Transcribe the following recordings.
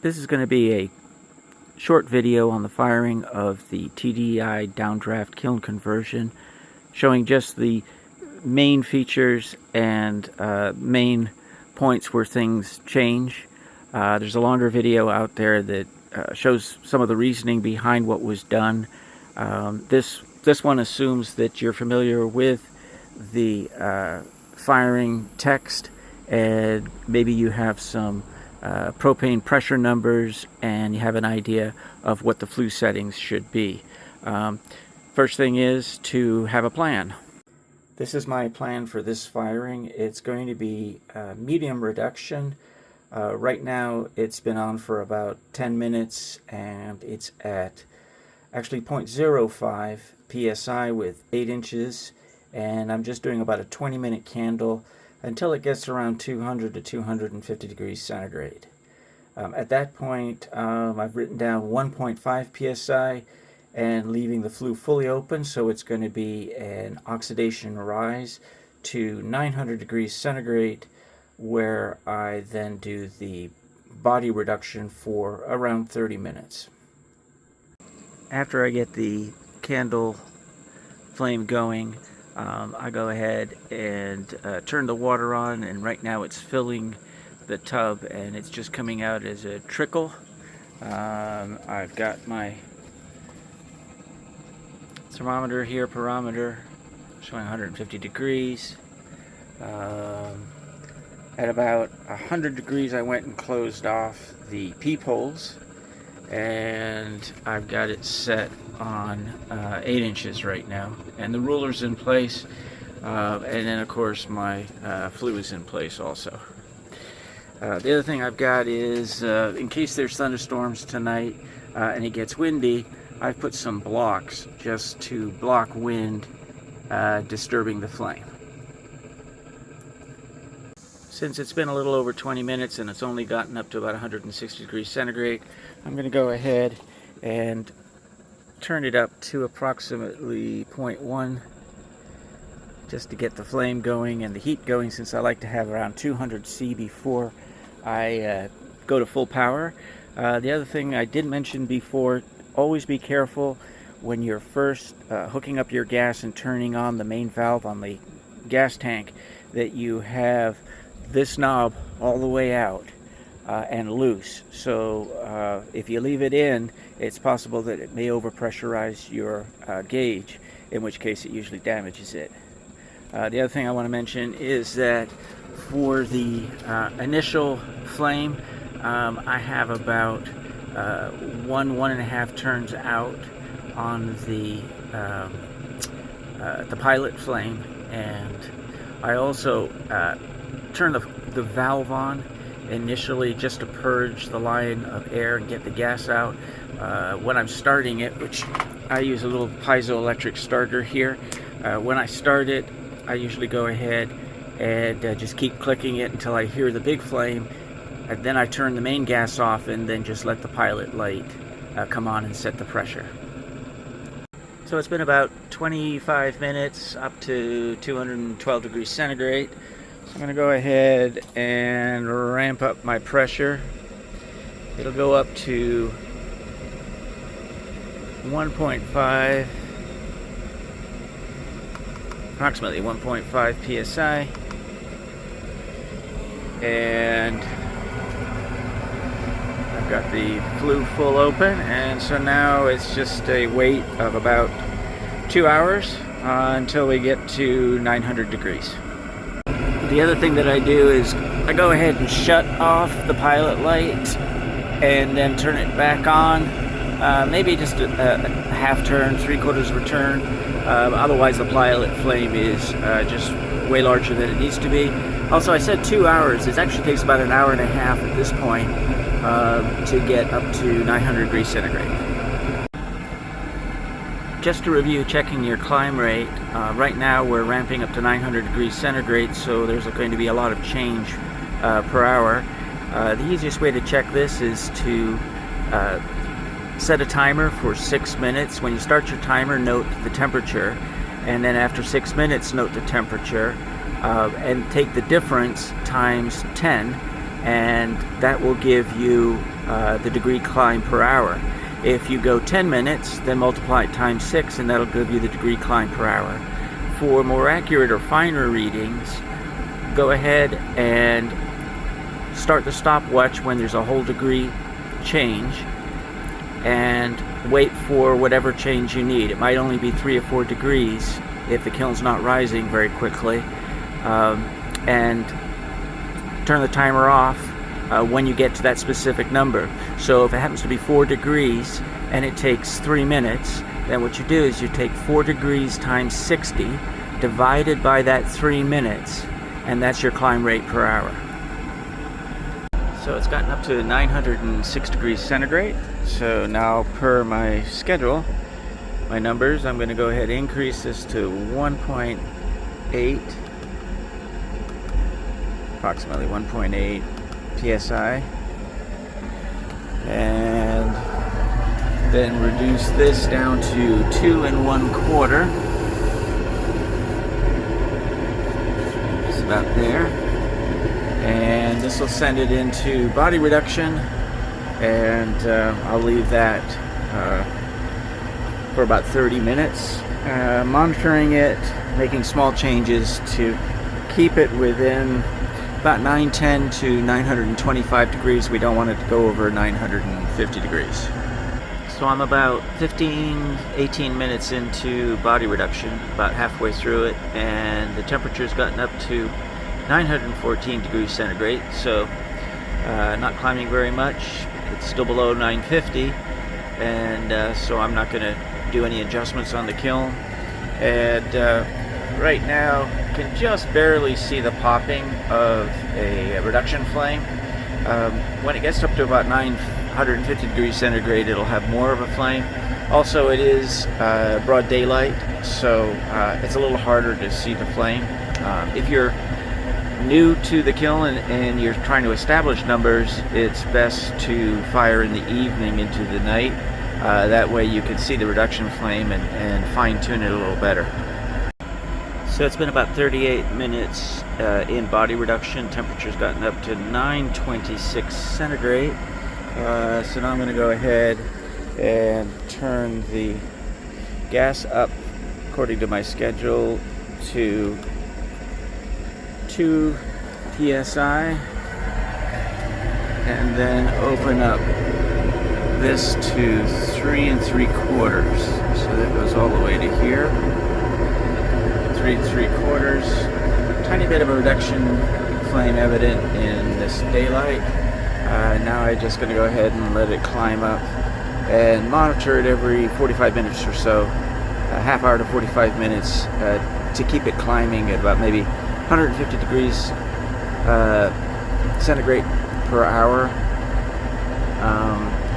This is going to be a short video on the firing of the TDI Downdraft kiln conversion, showing just the main features and main points where things change. There's a longer video out there that shows some of the reasoning behind what was done. This one assumes that you're familiar with the firing text, and maybe you have some propane pressure numbers and you have an idea of what the flue settings should be. First thing is to have a plan. This is my plan for this firing. It's going to be medium reduction. Right now it's been on for about 10 minutes and it's at actually 0.05 psi with 8 inches, and I'm just doing about a 20-minute candle until it gets around 200 to 250 degrees centigrade. At that point, I've written down 1.5 psi and leaving the flue fully open, so it's going to be an oxidation rise to 900 degrees centigrade, where I then do the body reduction for around 30 minutes. After I get the candle flame going, I go ahead and turn the water on, and right now it's filling the tub and it's just coming out as a trickle. I've got my thermometer here, perometer, showing 150 degrees. At about 100 degrees I went and closed off the peepholes, and I've got it set on 8 inches right now, and the ruler's in place, and then of course my flue is in place also. The other thing I've got is, in case there's thunderstorms tonight and it gets windy, I've put some blocks just to block wind disturbing the flame. Since it's been a little over 20 minutes and it's only gotten up to about 160 degrees centigrade, I'm going to go ahead and turn it up to approximately 0.1 just to get the flame going and the heat going, since I like to have around 200 C before I go to full power. The other thing I did mention before, always be careful when you're first hooking up your gas and turning on the main valve on the gas tank that you have this knob all the way out and loose. So if you leave it in, it's possible that it may overpressurize your gauge, in which case it usually damages it. The other thing I want to mention is that for the initial flame, I have about 1.5 turns out on the pilot flame, and I also turn the valve on initially just to purge the line of air and get the gas out. When I'm starting it, which I use a little piezoelectric starter here, when I start it, I usually go ahead and just keep clicking it until I hear the big flame, and then I turn the main gas off and then just let the pilot light come on and set the pressure. So it's been about 25 minutes up to 212 degrees centigrade. So I'm going to go ahead and ramp up my pressure. It'll go up to 1.5, approximately 1.5 psi, and I've got the flue full open, and so now it's just a wait of about 2 hours until we get to 900 degrees. The other thing that I do is I go ahead and shut off the pilot light and then turn it back on, maybe just a half turn, 3/4 of a turn. Otherwise the pilot flame is just way larger than it needs to be. Also, I said 2 hours. It actually takes about an hour and a half at this point to get up to 900 degrees centigrade. Just to review, checking your climb rate, right now we're ramping up to 900 degrees centigrade, so there's going to be a lot of change per hour. The easiest way to check this is to set a timer for 6 minutes. When you start your timer, note the temperature, and then after 6 minutes, note the temperature, and take the difference times 10, and that will give you the degree climb per hour. If you go 10 minutes, then multiply it times 6, and that'll give you the degree climb per hour. For more accurate or finer readings, go ahead and start the stopwatch when there's a whole degree change, and wait for whatever change you need. It might only be 3 or 4 degrees if the kiln's not rising very quickly, and turn the timer off when you get to that specific number. So if it happens to be 4 degrees and it takes 3 minutes, then what you do is you take 4 degrees times 60 divided by that 3 minutes, and that's your climb rate per hour. So it's gotten up to 906 degrees centigrade. So now, per my schedule, my numbers, I'm going to go ahead and increase this to 1.8, approximately 1.8 psi, and then reduce this down to 2 1/4. Just about there. And this will send it into body reduction, and I'll leave that for about 30 minutes, monitoring it, making small changes to keep it within about 910 to 925 degrees. We don't want it to go over 950 degrees. So I'm about 18 minutes into body reduction, about halfway through it, and the temperature's gotten up to 914 degrees centigrade, so not climbing very much. It's still below 950, and so I'm not going to do any adjustments on the kiln. And right now can just barely see the popping of a reduction flame. When it gets up to about 950 degrees centigrade, it'll have more of a flame. Also, it is broad daylight, so it's a little harder to see the flame. If you're new to the kiln and you're trying to establish numbers, it's best to fire in the evening into the night. That way you can see the reduction flame and fine-tune it a little better. So it's been about 38 minutes in body reduction. Temperature's gotten up to 926 centigrade. So now I'm going to go ahead and turn the gas up according to my schedule to 2 psi, and then open up this to 3 3/4. So that goes all the way to here. 3 3/4. Tiny bit of a reduction flame evident in this daylight. Now I'm just going to go ahead and let it climb up and monitor it every 45 minutes or so, a half hour to 45 minutes, to keep it climbing at about maybe 150 degrees centigrade per hour,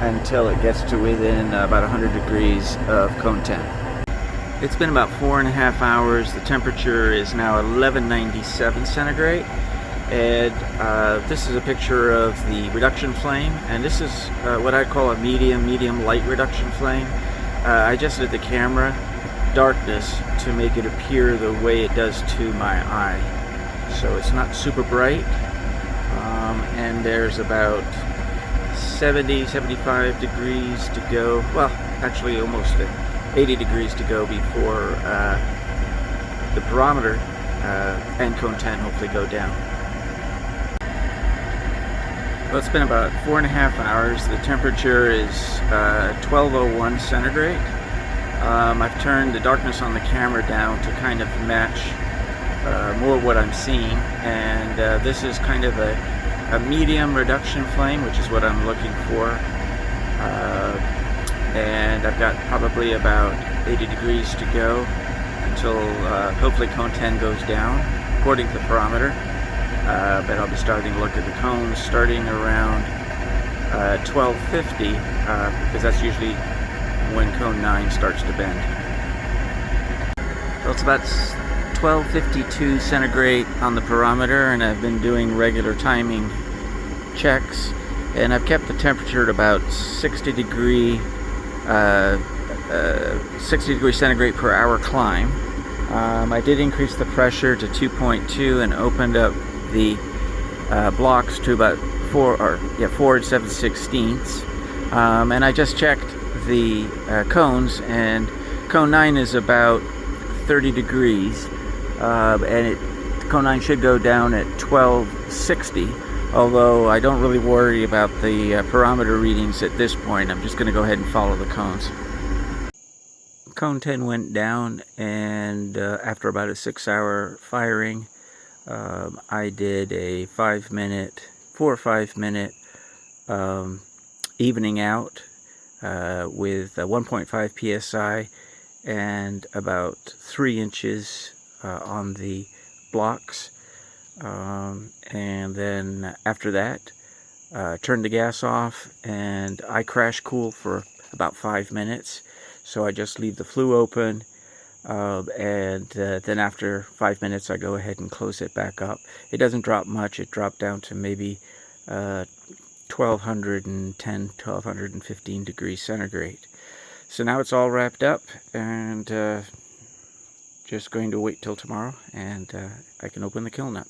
until it gets to within about 100 degrees of cone 10. It's been about 4.5 hours. The temperature is now 1197 centigrade, and this is a picture of the reduction flame, and this is what I call a medium light reduction flame. I adjusted the camera darkness to make it appear the way it does to my eye. So it's not super bright, and there's about 75 degrees to go. Well, actually almost 80 degrees to go before the barometer and cone 10 hopefully go down. Well, it's been about 4.5 hours. The temperature is 1201 centigrade. I've turned the darkness on the camera down to kind of match more what I'm seeing, and this is kind of a medium reduction flame, which is what I'm looking for, and I've got probably about 80 degrees to go until hopefully cone 10 goes down according to the barometer, but I'll be starting to look at the cones starting around 1250, because that's usually when cone 9 starts to bend. Well, it's about 1252 centigrade on the barometer, and I've been doing regular timing checks, and I've kept the temperature at about 60 degree centigrade per hour climb. I did increase the pressure to 2.2 and opened up the blocks to about 4 and 7/16. And I just checked the cones, and cone 9 is about 30 degrees, and cone 9 should go down at 1260, although I don't really worry about the parameter readings at this point. I'm just going to go ahead and follow the cones. Cone 10 went down, and after about a 6-hour firing, I did a 4 or 5 minute evening out with 1.5 psi and about 3 inches on the blocks, and then after that turned the gas off, and I crash cool for about 5 minutes. So I just leave the flue open, and then after 5 minutes I go ahead and close it back up. It doesn't drop much. It dropped down to maybe 1210, 1215 degrees centigrade. So now it's all wrapped up, and just going to wait till tomorrow, and I can open the kiln up.